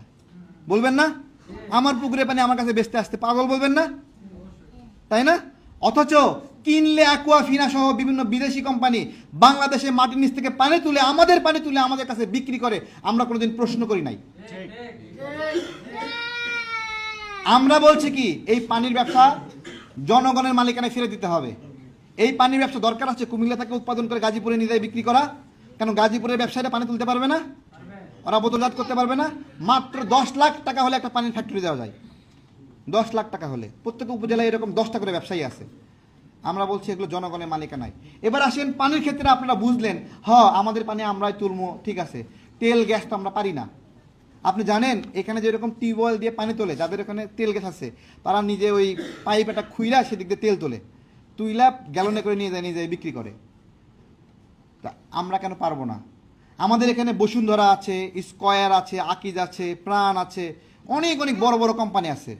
বলবেন না? আমার পুকুরে পানি আমার কাছে বেচতে আসতে পাগল বলবেন না? তাই না? অথচ কিনলে অ্যাকুয়াফিনা সহ বিভিন্ন বিদেশি কোম্পানি বাংলাদেশে মাটির নিচ থেকে পানি তুলে আমাদের কাছে বিক্রি করে, আমরা কোনোদিন প্রশ্ন করি নাই। আমরা বলছি কি, এই পানির ব্যবসা জনগণের মালিকানায় ফিরে দিতে হবে। এই পানির ব্যবসা দরকার আছে কুমিল্লা থেকে উৎপাদন করে গাজীপুরে নিয়ে যায় বিক্রি করা, কেন গাজীপুরের ব্যবসায়ীরা পানি তুলতে পারবে না? ওরা বোতলজাত করতে পারবে না? মাত্র 10 লাখ টাকা হলে একটা পানির ফ্যাক্টরি দেওয়া যায়। 10 লাখ টাকা হলে প্রত্যেক উপজেলায় এরকম 10টা করে ব্যবসায়ী আছে। আমরা বলছি এগুলো জনগণের মালিকানায়। এবার আসেন পানির ক্ষেত্রে, আপনারা বুঝলেন আমাদের পানি আমরাই তুলবো, ঠিক আছে, তেল গ্যাস তো আমরা পারি না। আপনি জানেন এখানে যেরকম টিউবওয়েল দিয়ে পানি তোলে, যাদের ওখানে তেল গ্যাস আছে তারা নিজে ওই পাইপ একটা খুইলা সেদিক দিয়ে তেল তোলে, তুইলা গ্যালনে করে নিয়ে যায় বিক্রি করে। তা আমরা কেন পারবো না? আমাদের এখানে বসুন্ধরা আছে, স্কয়ার আছে, আকিজ আছে, প্রাণ আছে, অনেক অনেক বড় বড় কোম্পানি আছে।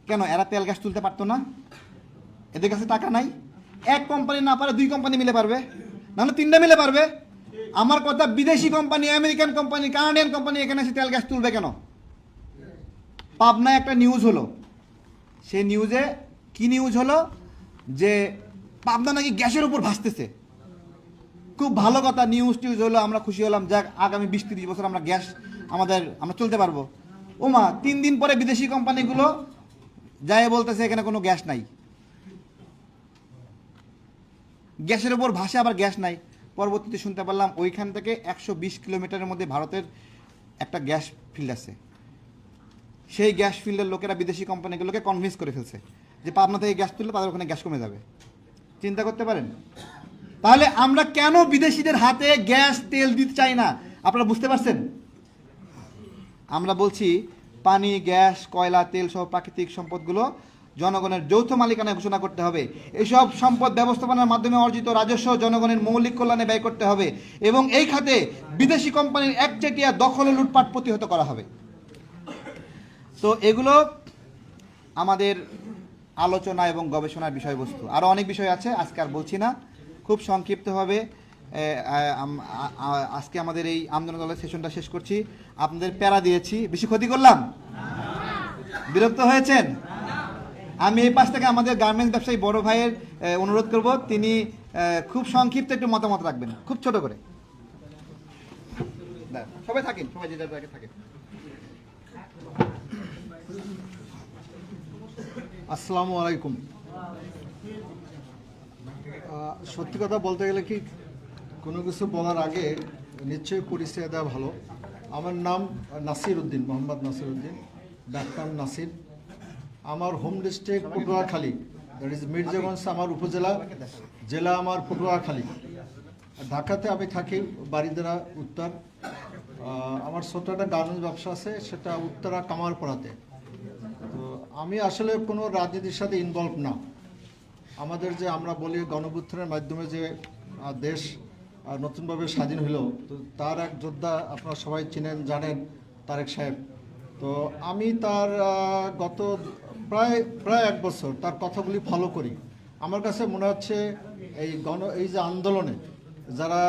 কেন এরা তেল গ্যাস তুলতে পারতো না? এদের কাছে টাকা নাই? এক কোম্পানি না পারে 2 কোম্পানি মিলে পারবে, নাহলে 3টা মিলে পারবে। আমার কথা, বিদেশি company, American company, Canadian company এখানে এসে তেল গ্যাস তুলবে কেন? পাবনায় একটা নিউজ হলো, সেই নিউজে কি নিউজ হলো যে পাবনা নাকি গ্যাসের উপর ভাসতেছে। খুব ভালো কথা, নিউজ হলো, আমরা খুশি হলাম, যাক আগামী 20-30 বছর আমরা গ্যাস আমরা চলতে পারবো। ওমা 3 দিন পরে বিদেশি কোম্পানিগুলো যায় বলতেছে এখানে কোনো গ্যাস নাই, গ্যাসের উপর ভাসে আবার গ্যাস নাই। পরবর্তীতে শুনতে পারলাম ওইখান থেকে 120 কিলোমিটারের মধ্যে ভারতের একটা গ্যাস ফিল্ড আছে, সেই গ্যাস ফিল্ডের লোকেরা বিদেশি কোম্পানিগুলোকে কনভিন্স করে ফেলছে যে পাবনা থেকে গ্যাস তুললে তাদের ওখানে গ্যাস কমে যাবে। চিন্তা করতে পারেন? তাহলে আমরা কেন বিদেশিদের হাতে গ্যাস তেল দিতে চাই না? আপনারা বুঝতে পারছেন? আমরা বলছি পানি, গ্যাস, কয়লা, তেল সহ প্রাকৃতিক সম্পদগুলো জনগণের যৌথ মালিকানায় ঘোষণা করতে হবে। এসব সম্পদ ব্যবস্থাপনার মাধ্যমে অর্জিত রাজস্ব জনগণের মৌলিক কল্যাণে ব্যয় করতে হবে এবং এই খাতে বিদেশি কোম্পানির একচেটিয়া দখল ও লুটপাট প্রতিহত করা হবে। তো এগুলো আমাদের আলোচনা এবং গবেষণার বিষয়বস্তু। আরও অনেক বিষয় আছে, আজকে আর বলছি না, খুব সংক্ষিপ্তভাবে আজকে আমাদের এই আমজনতা দলের সেশনটা শেষ করছি। আপনাদের প্যারা দিয়েছি, বেশি ক্ষতি করলাম? বিরক্ত হয়েছেন? আমি এই পাশ থেকে আমাদের গার্মেন্টস ব্যবসায়ী বড় ভাইয়ের অনুরোধ করব, তিনি খুব সংক্ষিপ্ত একটু মতামত রাখবেন, খুব ছোট করে। সবাই থাকেন, সবাই যে যার জায়গায় থাকেন। আসসালামু আলাইকুম। সত্যি কথা বলতে গেলে কি, কোনো কিছু বলার আগে নিশ্চয়ই পরিচয় দেওয়া ভালো। আমার নাম নাসির উদ্দিন, মোহাম্মদ নাসির উদ্দিন, ডাক্তার নাসির। আমার home district Patuakhali, that is Mirzaganj আমার উপজেলা, জেলা আমার পটুয়াখালী। ঢাকাতে আমি থাকি বারিধারা উত্তর। আমার ছোট একটা গার্মেন্টস ব্যবসা আছে, সেটা উত্তরা কামারপাড়াতে। তো আমি আসলে কোনো রাজনীতির সাথে ইনভলভ না। আমাদের যে আমরা বলি গণঅভ্যুত্থানের মাধ্যমে যে দেশ নতুনভাবে স্বাধীন হলো, তো তার এক যোদ্ধা আপনারা সবাই চিনেন, জানেন, তারেক সাহেব। তো আমি তার গত প্রায় 1 বছর তার কথাগুলি ফলো করি। আমার কাছে মনে হচ্ছে এই যে আন্দোলনে যারা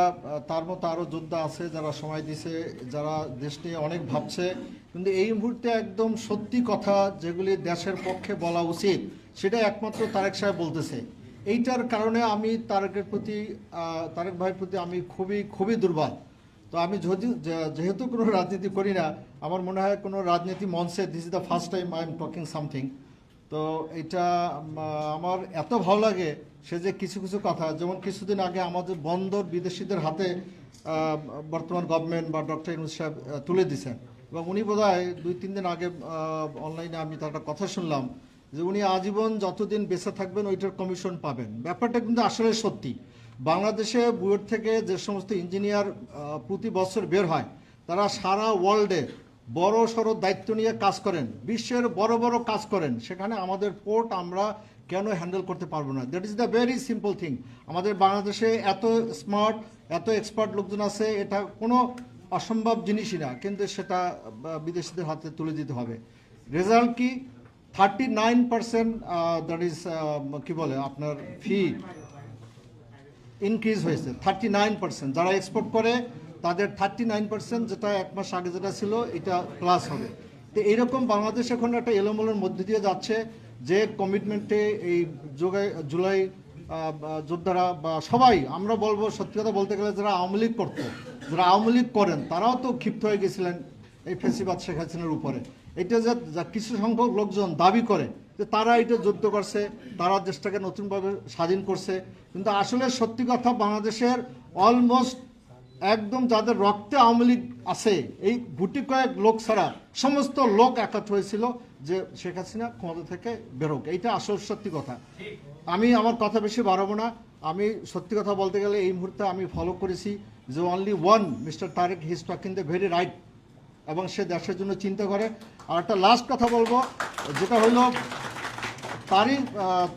তার মতো আরও যোদ্ধা আছে, যারা সময় দিছে, যারা দেশ নিয়ে অনেক ভাবছে, কিন্তু এই মুহূর্তে একদম সত্যি কথা যেগুলি দেশের পক্ষে বলা উচিত সেটা একমাত্র তারেক সাহেব বলতেছে। এইটার কারণে আমি তারেক ভাইয়ের প্রতি আমি খুবই দুর্বল। তো আমি যেহেতু কোনো রাজনীতি করি না, আমার মনে হয় কোনো রাজনীতি মঞ্চে this is the first time I am talking something. তো এটা আমার এত ভালো লাগে, সে যে কিছু কথা, যেমন কিছুদিন আগে আমাদের বন্দর বিদেশিদের হাতে বর্তমান গভর্নমেন্ট বা ডক্টর ইউনূস সাহেব তুলে দিয়েছেন, এবং উনি বোধহয় 2-3 দিন আগে অনলাইনে আমি তার একটা কথা শুনলাম যে উনি আজীবন যতদিন বেঁচে থাকবেন ওইটার কমিশন পাবেন। ব্যাপারটা কিন্তু আসলে সত্যি। বাংলাদেশে বুয়েট থেকে যে সমস্ত ইঞ্জিনিয়ার প্রতি বছর বের হয়, তারা সারা ওয়ার্ল্ডে বড় সড়ো দায়িত্ব নিয়ে কাজ করেন, বিশ্বের বড় কাজ করেন। সেখানে আমাদের পোর্ট আমরা কেন হ্যান্ডেল করতে পারবো না? That is the very simple thing. আমাদের বাংলাদেশে এত স্মার্ট, এত এক্সপার্ট লোকজন আছে, এটা কোনো অসম্ভব জিনিসই না, কিন্তু সেটা বিদেশিদের হাতে তুলে দিতে হবে। রেজাল্ট কি? 39% দ্যাট ইজ কি বলে আপনার ফি ইনক্রিজ হয়েছে। 39% যারা এক্সপোর্ট করে তাদের 39%, যেটা 1 মাস আগে যেটা ছিল এটা প্লাস হবে। তো এইরকম বাংলাদেশ এখন একটা এলোমেলোর মধ্যে দিয়ে যাচ্ছে, যে কমিটমেন্টে এই জুলাই যোদ্ধারা বা সবাই, আমরা বলবো সত্যি কথা বলতে গেলে যারা আওয়ামী লীগ করতো, যারা আওয়ামী লীগ করেন তারাও তো ক্ষিপ্ত হয়ে গেছিলেন এই ফেসিবাদ শেখ হাসিনার উপরে। এটা যা কিছু সংখ্যক লোকজন দাবি করে যে তারা এটা যুদ্ধ করছে, তারা দেশটাকে নতুনভাবে স্বাধীন করছে, কিন্তু আসলে সত্যি কথা বাংলাদেশের অলমোস্ট একদম যাদের রক্তে আওয়ামী লীগ আছে এই গুটি কয়েক লোক ছাড়া সমস্ত লোক একত্র হয়েছিল যে শেখ হাসিনা ক্ষমতা থেকে বেরোক। এইটা আসল সত্যি কথা। আমি আমার কথা বেশি বাড়াবো না। আমি সত্যি কথা বলতে গেলে এই মুহূর্তে আমি ফলো করেছি যে only one mister Tarek he is talking the very right, এবং সে দেশের জন্য চিন্তা করে। আর একটা লাস্ট কথা বলবো, যেটা হলো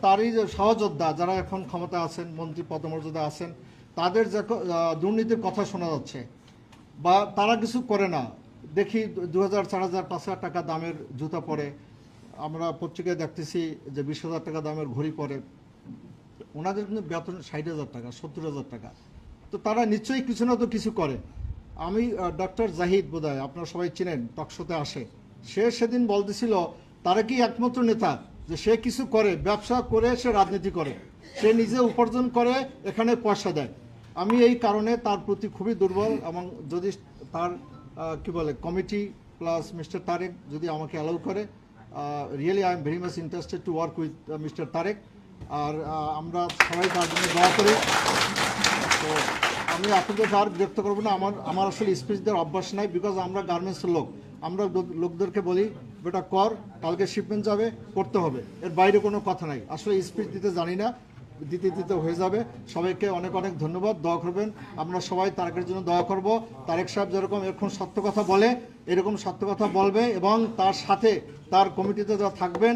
তারই যে সহযোদ্ধা যারা এখন ক্ষমতা আছেন, মন্ত্রী পদমর্যাদা আছেন, তাদের যে দুর্নীতির কথা শোনা যাচ্ছে বা তারা কিছু করে না। দেখি 2000, 4000, 5000 টাকা দামের জুতা পরে, আমরা পত্রিকায় দেখতেছি যে 20,000 টাকা দামের ঘড়ি পরে। ওনাদের কিন্তু বেতন 60,000 টাকা, 70,000 টাকা। তো তারা নিশ্চয়ই কিছু না তো কিছু করে। আমি ডক্টর জাহিদ, বোধহয় আপনারা সবাই চিনেন, টকশোতে আসে, সে সেদিন বলতেছিল তারা কি একমাত্র নেতা যে সে কিছু করে, ব্যবসা করে সে রাজনীতি করে, সে নিজে উপার্জন করে এখানে পয়সা দেয়। আমি এই কারণে তার প্রতি খুবই দুর্বল, এবং যদি তার কি বলে কমিটি প্লাস মিস্টার তারেক যদি আমাকে অ্যালাউ করে, really I am very much interested to work with mister Tarek. আর আমরা সবাই তার জন্য দোয়া করি। তো আমি আপনাদের আর বিরক্ত করবো না। আমার আসলে স্পিচ দেওয়ার অভ্যাস নাই, বিকজ আমরা গার্মেন্টসের লোক। আমরা লোকদেরকে বলি বেটা কর, কালকে শিপমেন্ট যাবে, করতে হবে, এর বাইরে কোনো কথা নাই। আসলে স্পিচ দিতে জানি না, দিতে হয়ে যাবে। সবাইকে অনেক অনেক ধন্যবাদ, দোয়া করবেন। আমরা সবাই তারেকের জন্য দোয়া করব। তারেক সাহেব যেরকম এখন সত্য কথা বলে এরকম সত্য কথা বলবে, এবং তার সাথে তার কমিটিতে যারা থাকবেন,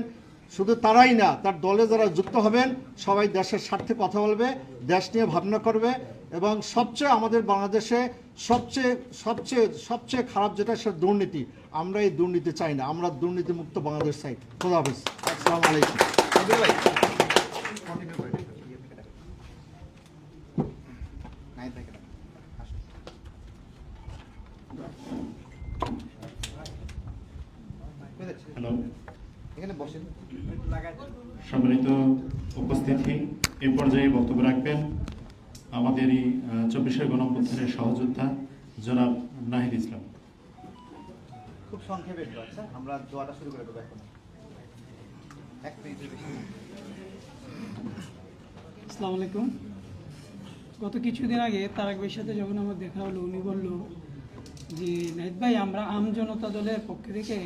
শুধু তারাই না, তার দলে যারা যুক্ত হবেন সবাই দেশের স্বার্থে কথা বলবে, দেশ নিয়ে ভাবনা করবে। এবং সবচেয়ে আমাদের বাংলাদেশে সবচেয়ে খারাপ যেটা, সে দুর্নীতি। আমরা এই দুর্নীতি চাই না, আমরা দুর্নীতিমুক্ত বাংলাদেশ চাই। খোদা হাফেজ, আসসালামু আলাইকুম। হ্যালো, এখানে বসেন। সম্মানিত উপস্থিতি, এ পর্যায়ে বক্তব্য রাখবেন আমাদেরই 24 গণঅভ্যুত্থানের সহযোদ্ধা জনাব নাহিদ ইসলাম। খুব সংক্ষেপে একটু, আচ্ছা আমরা দোয়াটা শুরু করে দেবো এখন। এক মিনিটের বেশি। আসসালামু আলাইকুম। গত কিছুদিন আগে তারেক ভাইয়ের সাথে যখন আমার দেখা হলো, উনি বলল যে নাহিদ ভাই, আমরা আম জনতা দলের পক্ষ থেকে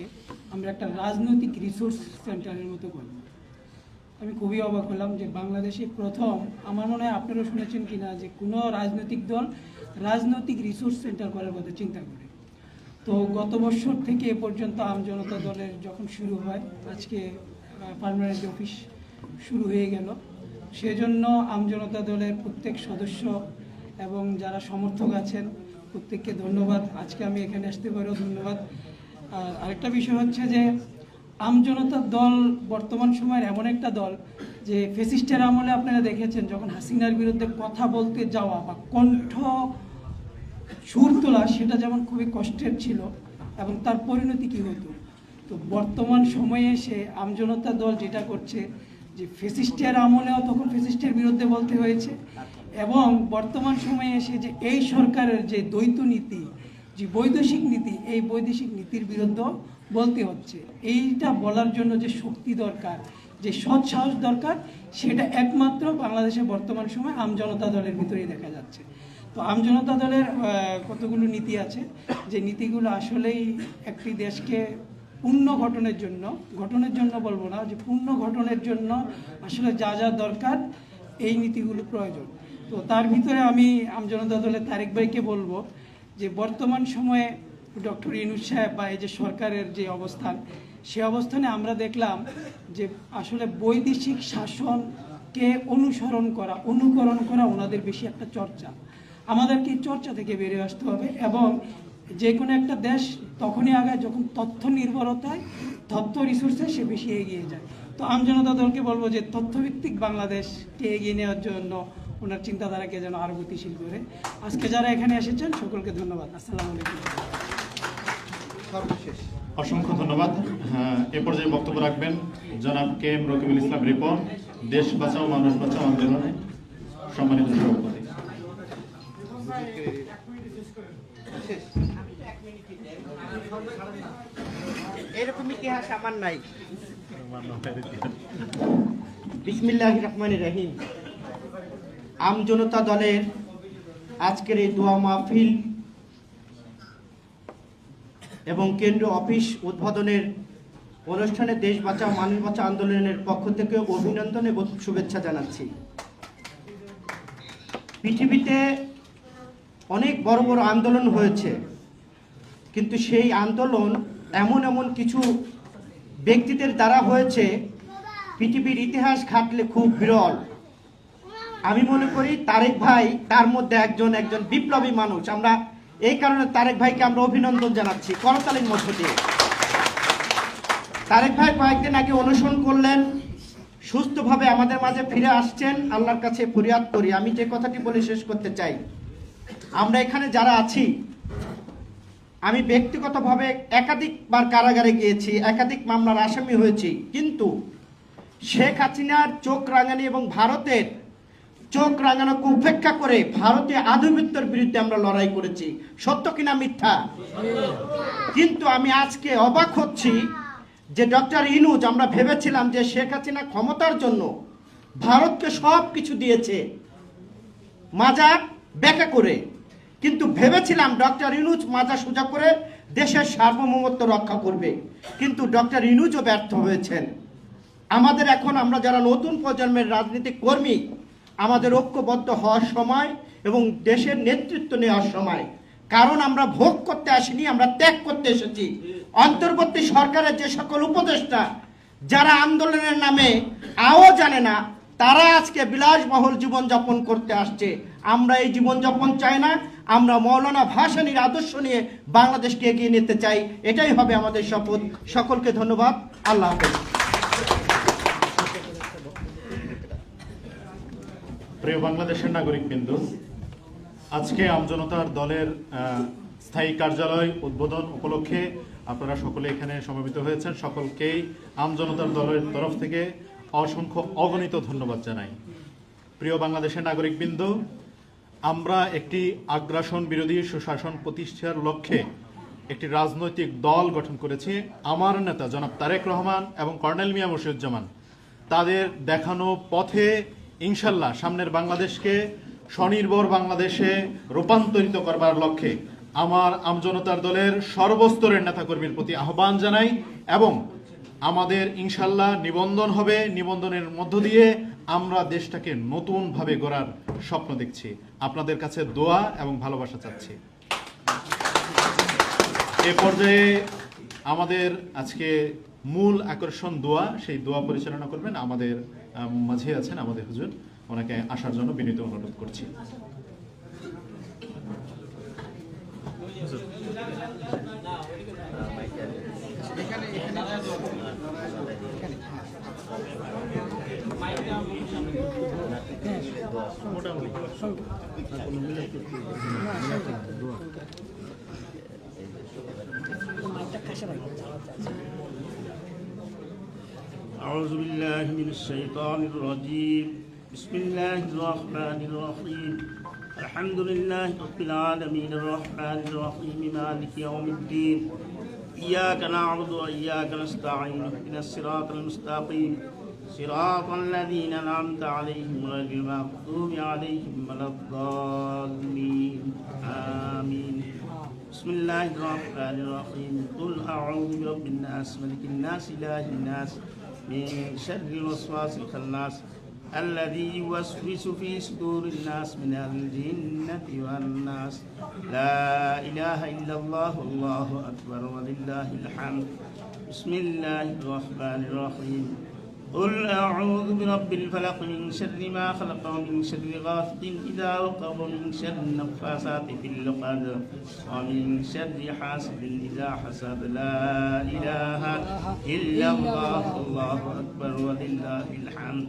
আমরা একটা রাজনৈতিক রিসোর্স সেন্টারের মতো করব। আমি খুবই অবাক হলাম যে বাংলাদেশে প্রথম, আমার মনে হয় আপনারা শুনেছেন কিনা, যে কোনো রাজনৈতিক দল রাজনৈতিক রিসোর্স সেন্টার করার কথা চিন্তা করে। তো গত বছর থেকে এ পর্যন্ত আম জনতা দলের যখন শুরু হয়, আজকে পার্মানেন্ট অফিস শুরু হয়ে গেল। সেজন্য আম জনতা দলের প্রত্যেক সদস্য এবং যারা সমর্থক আছেন প্রত্যেককে ধন্যবাদ। আজকে আমি এখানে আসতে পারেও ধন্যবাদ। আর আরেকটা বিষয় হচ্ছে যে আম জনতা দল বর্তমান সময়ের এমন একটা দল যে ফ্যাসিস্টের আমলে আপনারা দেখেছেন যখন হাসিনার বিরুদ্ধে কথা বলতে যাওয়া বা কণ্ঠ সুর তোলা, সেটা যেমন খুবই কষ্টের ছিল এবং তার পরিণতি কী হতো। তো বর্তমান সময়ে এসে আম জনতা দল যেটা করছে, যে ফ্যাসিস্টের আমলেও তখন ফ্যাসিস্টের বিরুদ্ধে বলতে হয়েছে, এবং বর্তমান সময়ে এসে যে এই সরকারের যে দ্বৈত নীতি, যে বৈদেশিক নীতি, এই বৈদেশিক নীতির বিরুদ্ধে বলতে হচ্ছে। এইটা বলার জন্য যে শক্তি দরকার, যে সৎ সাহস দরকার, সেটা একমাত্র বাংলাদেশে বর্তমান সময় আম জনতা দলের ভিতরেই দেখা যাচ্ছে। তো আম জনতা দলের কতগুলো নীতি আছে, যে নীতিগুলো আসলেই একটি দেশকে পূর্ণ গঠনের জন্য বলবো না, যে পূর্ণ গঠনের জন্য আসলে যা যা দরকার এই নীতিগুলো প্রয়োজন। তো তার ভিতরে আমি আম জনতা দলের তারেক ভাইকে বলবো যে বর্তমান সময়ে ডক্টর ইউনূস সাহেব বা এই যে সরকারের যে অবস্থান, সে অবস্থানে আমরা দেখলাম যে আসলে বৈদেশিক শাসনকে অনুকরণ করা ওনাদের বেশি একটা চর্চা। আমাদেরকে এই চর্চা থেকে বেরিয়ে আসতে হবে, এবং যে কোনো একটা দেশ তখনই আগায় যখন তথ্য নির্ভরতায়, তথ্য রিসোর্সে সে বেশি এগিয়ে যায়। তো আম জনতা দলকে বলবো যে তথ্যভিত্তিক বাংলাদেশকে এগিয়ে নেওয়ার জন্য ওনার চিন্তাধারাকে যেন আরও গতিশীল করে। আজকে যারা এখানে এসেছেন সকলকে ধন্যবাদ। আসসালামু আলাইকুম। সর্বশেষ অসংখ্য ধন্যবাদ। এ পর্যায়ে বক্তব্য রাখবেন জনাব কে এম রকিবুল ইসলাম রিপন, দেশ বাঁচাও মানুষ বাঁচাও আন্দোলনে সম্মানিত সভাপতি। এরকম ইতিহাস আমার নাই। বিসমিল্লাহির রহমানির রহিম। আম জনতা দলের আজকের এই দোয়া মাহফিল এবং কেন্দ্রীয় অফিস উদ্বোধনের অনুষ্ঠানে দেশ বাঁচাও মানুষ বাঁচাও আন্দোলনের পক্ষ থেকে অভিনন্দন এবং শুভেচ্ছা জানাচ্ছি। পৃথিবীতে অনেক বড় বড় আন্দোলন হয়েছে, কিন্তু সেই আন্দোলন এমন এমন কিছু ব্যক্তিদের দ্বারা হয়েছে পৃথিবীর ইতিহাস ঘাটলে খুব বিরল। আমি মনে করি তারেক ভাই তার মধ্যে একজন বিপ্লবী মানুষ। আমরা এই কারণে তারেক ভাইকে আমরা অভিনন্দন জানাচ্ছি করতালির মধ্য দিয়ে। তারেক ভাই কয়েকদিন আগে অনশন করলেন, সুস্থভাবে আমাদের মাঝে ফিরে আসছেন। আল্লাহর কাছে ফরিয়াদ করি। আমি যে কথাটি বলে শেষ করতে চাই, আমরা এখানে যারা আছি, আমি ব্যক্তিগতভাবে একাধিকবার কারাগারে গিয়েছি, একাধিক মামলার আসামি হয়েছি, কিন্তু শেখ হাসিনার চোখ রাঙানি এবং ভারতের চোখ রাঙানোকে উপেক্ষা করে ভারতীয় আধিপত্যের বিরুদ্ধে আমরা লড়াই করেছি। সত্য কিনা মিথ্যা? কিন্তু আমি আজকে অবাক হচ্ছি যে ডক্টর ইনুজ, আমরা ভেবেছিলাম যে শেখ হাসিনা ক্ষমতার জন্য ভারতকে সব কিছু দিয়েছে মাজা ব্যাখ্যা করে, কিন্তু ভেবেছিলাম ডক্টর ইনুজ মাজা সোজা করে দেশের সার্বভৌমত্ব রক্ষা করবে, কিন্তু ডক্টর ইনুজও ব্যর্থ হয়েছেন। আমাদের এখন আমরা যারা নতুন প্রজন্মের রাজনৈতিক কর্মী, আমাদের ঐক্যবদ্ধ হওয়ার সময় এবং দেশের নেতৃত্ব নেওয়ার সময়। কারণ আমরা ভোগ করতে আসিনি, আমরা ত্যাগ করতে এসেছি। অন্তর্বর্তী সরকারের যে সকল উপদেষ্টা যারা আন্দোলনের নামে আও জানে না, তারা আজকে বিলাসবহুল জীবনযাপন করতে আসছে। আমরা এই জীবনযাপন চাই না। আমরা মৌলানা ভাসানীর আদর্শ নিয়ে বাংলাদেশকে এগিয়ে নিতে চাই। এটাই হবে আমাদের শপথ। সকলকে ধন্যবাদ। আল্লাহ হাফেজ। প্রিয় বাংলাদেশের নাগরিকবৃন্দ, আজকে আমজনতার দলের স্থায়ী কার্যালয় উদ্বোধন উপলক্ষে আপনারা সকলে এখানে সমবেত হয়েছেন। সকলকেই আমজনতার দলের তরফ থেকে অসংখ্য অগণিত ধন্যবাদ জানাই। প্রিয় বাংলাদেশের নাগরিকবৃন্দ, আমরা একটি আগ্রাসন বিরোধী সুশাসন প্রতিষ্ঠার লক্ষ্যে একটি রাজনৈতিক দল গঠন করেছি। আমার নেতা জনাব তারেক রহমান এবং কর্নেল মিয়া মশিউজ্জামান তাদের দেখানো পথে ইনশাল্লাহ সামনের বাংলাদেশকে স্বনির্ভর বাংলাদেশে রূপান্তরিত করবার লক্ষ্যে আমার আমজনতার দলের সর্বস্তরের নেতাকর্মীর প্রতি আহ্বান জানাই এবং আমাদের ইনশাল্লাহ নিবন্ধন হবে। নিবন্ধনের মধ্য দিয়ে আমরা দেশটাকে নতুনভাবে গড়ার স্বপ্ন দেখছি। আপনাদের কাছে দোয়া এবং ভালোবাসা চাচ্ছি। এ পর্যায়ে আমাদের আজকে মূল আকর্ষণ দোয়া, সেই দোয়া পরিচালনা করবেন আমাদের মাঝে আছেন আমাদের হুজুর, ওনাকে আসার জন্য বিনীত অনুরোধ করছি। أعوذ بالله من الشيطان الرجيم. بسم الله الرحمن الرحيم. الحمد لله رب العالمين الرحمن الرحيم مالك يوم الدين. إياك نعبد وإياك نستعين. اهدنا الصراط المستقيم صراط الذين أنعمت عليهم غير المغضوب عليهم ولا الضالين. آمين. بسم الله الرحمن الرحيم. قل أعوذ برب الناس ملك الناس إله الناس من شر الوسواس الخناس الذي يوسوس في صدور الناس من الجنة والناس. لا إله إلا الله والله أكبر ولله الحمد. بسم الله الرحمن الرحيم. قل أعوذ برب الفلق من شر ما خلق ومن شر غاسق إذا وقب ومن شر النفاثات في العقد ومن شر حاسد إذا حسد. لا إله إلا الله والله أكبر ولله الحمد.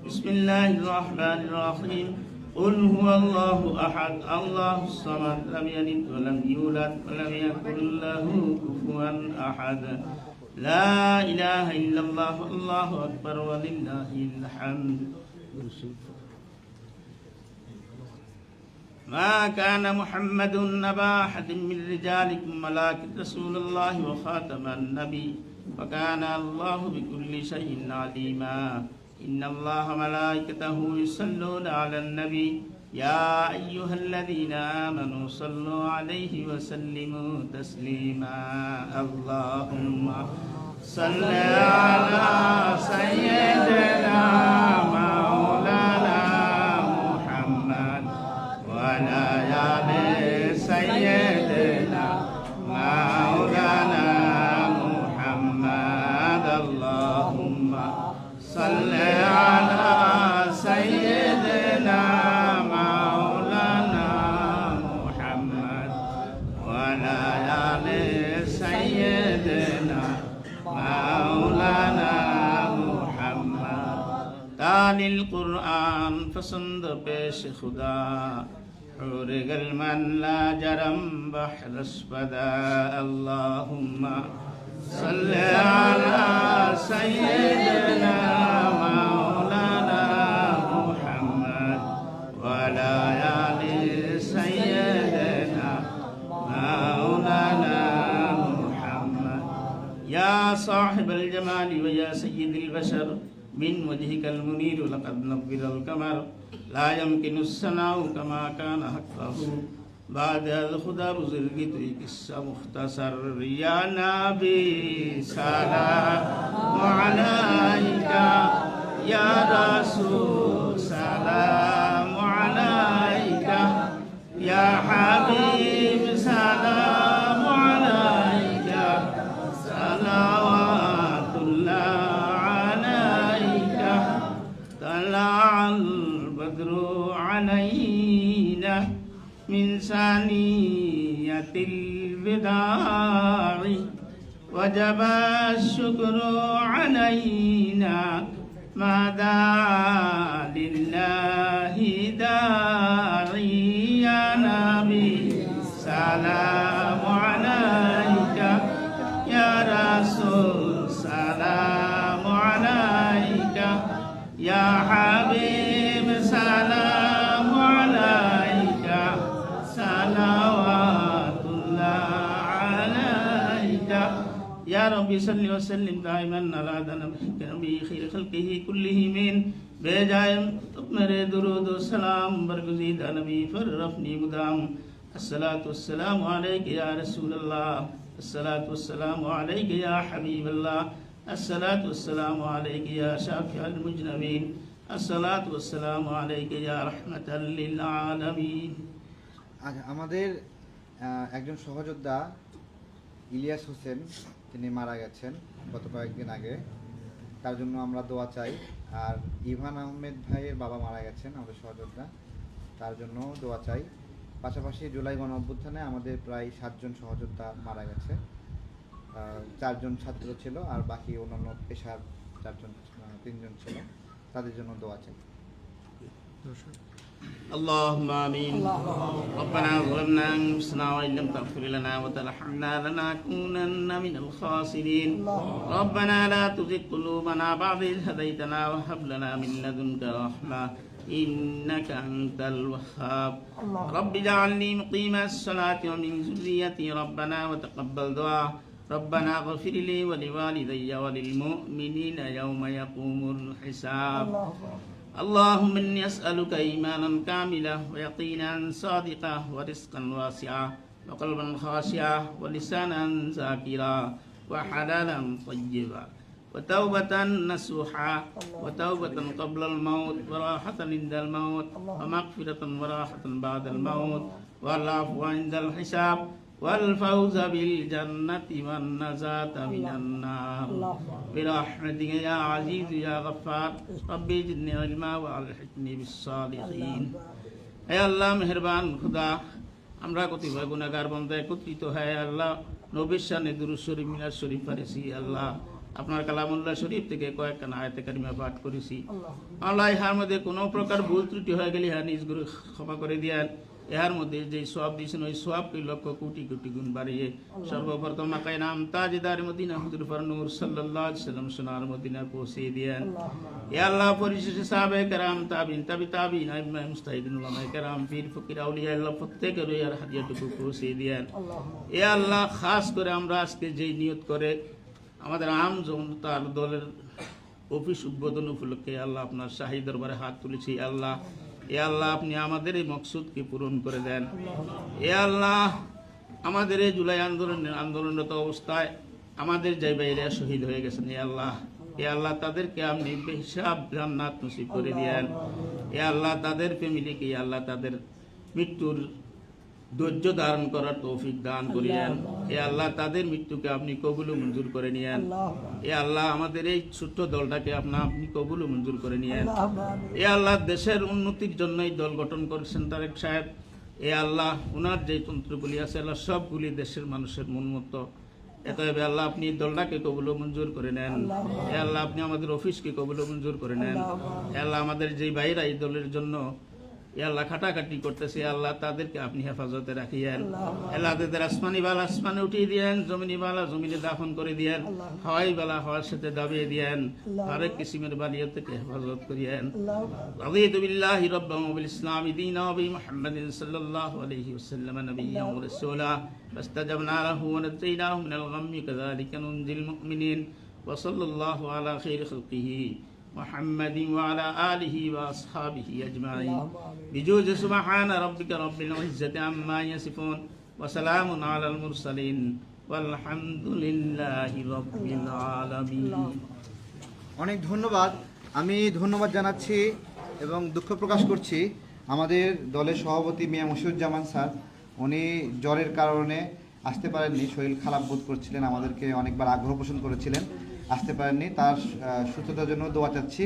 بسم الله الرحمن الرحيم. قل هو الله أحد الله الصمد لم يلد ولم يولد ولم يكن له كفوا أحد لا إله إلا الله الله أكبر ولله الحمد ما كان محمد نبا أحد من رجالكم ولكن رسول الله وخاتم النبي وكان الله بكل شيء عليما إن الله ملائكته يصلون على النبي يا أيها الذين آمنوا صلوا عليه وسلموا تسليما اللهم صل على سيدنا مولانا محمد وعلى آل سيدنا مولانا محمد اللهم صل على سيدنا مولانا محمد وعلى آل سيدنا مولانا محمد تالي القرآن فسند پیش خدا حور گل من لا جرم بحر اسپدا اللهم صل على سيدنا مولانا محمد وعلى آل سيدنا مولانا محمد يا صاحب الجمال ويا سيد البشر من وجهك المنير لقد نبر القمر لا يمكن الثناء كما كان حقه بعد الخدا بزرگی توی قصہ مختصر یا نبی سلام علیکہ یا رسول سلام علیکہ یا حبیب سلام علیکہ صلوات اللہ علیکہ طلع البدر علینا من ثانية الوداع وجب الشكر علينا ما دعا لله داعي يا نبي سلام عليك يا رسول سلام عليك يا حبيب سلام عليك صلوات الله عليك يا رب صل وسلم دائما على نبي خير خلقه كلهم بجائم میرے درود و سلام برگزید نبی فرفنی مدام الصلاة والسلام عليك يا رسول الله الصلاة والسلام عليك يا حبيب الله الصلاة والسلام عليك يا شافع المجنبين الصلاة والسلام عليك يا رحمة للعالمين আচ্ছা, আমাদের একজন সহযোদ্ধা ইলিয়াস হোসেন তিনি মারা গেছেন গত কয়েকদিন আগে, তার জন্য আমরা দোয়া চাই। আর ইভান আহমেদ ভাইয়ের বাবা মারা গেছেন আমাদের সহযোদ্ধা, তার জন্য দোয়া চাই। পাশাপাশি জুলাই গণ অভ্যুত্থানে আমাদের প্রায় 7 জন সহযোদ্ধা মারা গেছে, 4 জন ছাত্র ছিল আর বাকি অন্যান্য পেশার 3 জন ছিল, তাদের জন্য দোয়া চাই। اللهم آمين ربنا ظلمنا أنفسنا وإن لم تغفر لنا وترحمنا لنكونن من الخاسرين ربنا لا تزغ قلوبنا بعد إذ هديتنا وهب لنا من لدنك رحمة إنك أنت الوهاب رب اجعلني مقيم الصلاة ومن ذريتي ربنا وتقبل دعاء ربنا اغفر لي ولوالدي وللمؤمنين يوم يقوم الحساب اللهم إني أسألك إيمانا كاملا ويقينا صادقا ورزقا واسعا وقلبا خاشعا ولسانا ذاكرا وحلالا طيبا وتوبة نصوحا وتوبة قبل الموت وراحة عند الموت ومغفرة وراحة بعد الموت والعفو عند الحساب والفوز بالجنة والنجاة من النار برحمتك يا عزيز يا غفار ربي زدني علما وألحقني بالصالحين اے اللہ مہربان خدا আমরা কতিপয় গুনাহগার বান্দা একত্রিত হয় আল্লাহ নবীর শানে দুরূদ শরীফ মিলাদ শরীফ পড়েছি আল্লাহ আপনার কালামুল্লাহ শরীফ থেকে কয়েকটা আয়াতে কারিমা পাঠ করেছি। আল্লাহ ইহার মধ্যে কোনো প্রকার ভুল ত্রুটি হয়ে গেলে ইহা নিজ গুরু ক্ষমা করে দিয়েন। ইহার মধ্যে যে সওয়াব দিয়েছেন ওই সওয়াবকে লক্ষ কোটি কোটি গুণ বাড়িয়ে সর্বপ্রথম আকাই নাম তাজদার মদিনা হুজুর নূর সাল্লাল্লাহু আলাইহি ওয়াসাল্লাম সোনার মদিনা পৌঁছে দেন। এ আল্লাহ পরিশেষে সাহাবে কেরাম তাবিন তাবিন আইম্মা মুস্তাহিদিন উলামায়ে কেরাম পীর ফকির আউলিয়া আল্লাহ প্রত্যেকের ওই আর হাদিয়াটুকু পৌঁছে দেন। এ আল্লাহ খাস করে আমরা আজকে যেই নিয়ত করে আমাদের আম জনতার দলের অফিস উদ্বোধন উপলক্ষে আল্লাহ আপনার শাহী দরবারে হাত তুলেছি। আল্লাহ এ আল্লাহ আপনি আমাদের এই মকসুদকে পূরণ করে দেন। এ আল্লাহ আমাদের এই জুলাই আন্দোলনরত অবস্থায় আমাদের যে ভাইরা শহীদ হয়ে গেছেন এ আল্লাহ তাদেরকে আপনি বেহিসাব জান্নাত নসিব করে দেন। এ আল্লাহ তাদের ফ্যামিলিকে আল্লাহ তাদের মৃত্যুর ধৈর্য ধারণ করার তৌফিক দান করিয়েন। এ আল্লাহ তাদের মৃত্যুকে আপনি কবুল ও মঞ্জুর করে নিয়েন। এ আল্লাহ আমাদের এই ছোট্ট দলটাকে আপনি কবুল ও মঞ্জুর করে নিয়েন। এ আল্লাহ দেশের উন্নতির জন্য এই দল গঠন করেছেন তারেক সাহেব। এ আল্লাহ ওনার যে তন্ত্রগুলি আছে আল্লাহ সবগুলি দেশের মানুষের মন মতো। এতএব আল্লাহ আপনি এই দলটাকে কবুল ও মঞ্জুর করে নেন। এ আল্লাহ আপনি আমাদের অফিসকে কবুল ও মঞ্জুর করে নেন। এ আল্লাহ আমাদের যেই ভাইরা এই দলের জন্য আল্লাহ খাটাখাটি করতেছে আল্লাহ তাদেরকে আপনি হেফাজতে রাখিয়েন। আল্লাহ তাদের আসমানি বালা আসমানে উঠিয়ে দিয়েন, জমিনি বালা জমিনে দাফন করে দিয়েন, হাওয়াই বালা হাওয়ার সাথে দাবিয়ে দিয়েন, আরেক কিসিমের বালিয়া থেকে হেফাজত করিয়েন। রাদিতু বিল্লাহি রাব্বান ওয়া বিল ইসলামি দীনা ওয়া বি মুহাম্মাদিন সাল্লাল্লাহু আলাইহি ওয়াসাল্লাম নাবিয়্যান ওয়া রাসূলা ফাস্তাজাবনা লাহু ওয়া নাজাইনাহু মিনাল গাম্মি কাযালিকা নুনজিল মুমিনিন ওয়া সাল্লাল্লাহু আলা খাইরি খালকিহি محمد وعلى آله وأصحابه أجمعين بجوز سبحان ربك رب العزة عما يصفون وسلام على المرسلين والحمد لله رب العالمين। অনেক ধন্যবাদ। আমি ধন্যবাদ জানাচ্ছি এবং দুঃখ প্রকাশ করছি আমাদের দলের সভাপতি মিয়া মশিউজ্জামান স্যার। উনি জ্বরের কারণে আসতে পারেননি, শরীর খারাপ বোধ করছিলেন, আমাদেরকে অনেকবার আগ্রহ পোষণ করেছিলেন, আসতে পারেননি। তার সুস্থতার জন্য দোয়া চাচ্ছি।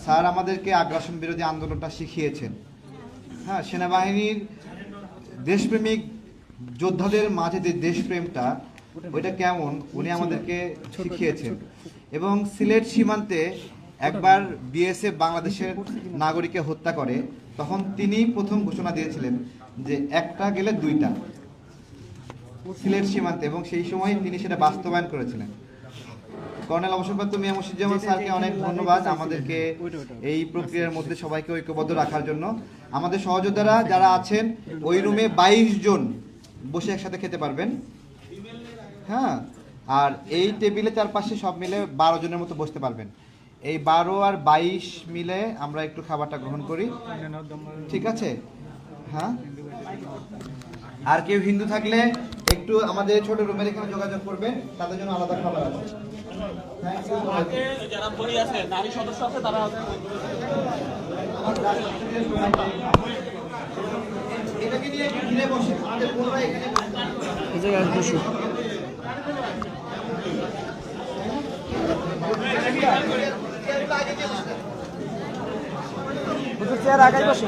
স্যার আমাদেরকে আগ্রাসন বিরোধী আন্দোলনটা শিখিয়েছেন। হ্যাঁ, সেনাবাহিনীর দেশপ্রেমিক যোদ্ধাদের মাঝে যে দেশপ্রেমটা ওইটা কেমন উনি আমাদেরকে শিখিয়েছেন। এবং সিলেট সীমান্তে একবার বিএসএফ বাংলাদেশের নাগরিককে হত্যা করে, তখন তিনি প্রথম ঘোষণা দিয়েছিলেন যে একটা গেলে দুইটা সিলেট সীমান্তে, এবং সেই সময় তিনি সেটা বাস্তবায়ন করেছিলেন। কর্নেল অবসরপ্রাপ্ত মিয়া মশিউজ্জামান স্যারকে অনেক ধন্যবাদ আমাদেরকে এই প্রক্রিয়ার মধ্যে সবাইকে ঐক্যবদ্ধ রাখার জন্য। আমাদের সহযোদ্ধারা যারা আছেন ওই রুমে 22 জন বসে একসাথে খেতে পারবেন। হ্যাঁ, আর এই টেবিলে চারপাশে সব মিলে 12 জনের মতো বসতে পারবেন। এই 12 আর 22 মিলে আমরা একটু খাবারটা গ্রহণ করি, ঠিক আছে? হ্যাঁ, আর কেউ হিন্দু থাকলে একটু আমাদের ছোট রুমের এখানে যোগাযোগ করবেন, তাদের জন্য আলাদা খাবার আছে। যারা বই আছে নারী সদস্য আছে তারা এটাকে নিয়ে একটু ঘিরে বসে আমাদের পুরোটা এখানে চেয়ার আগাই বসে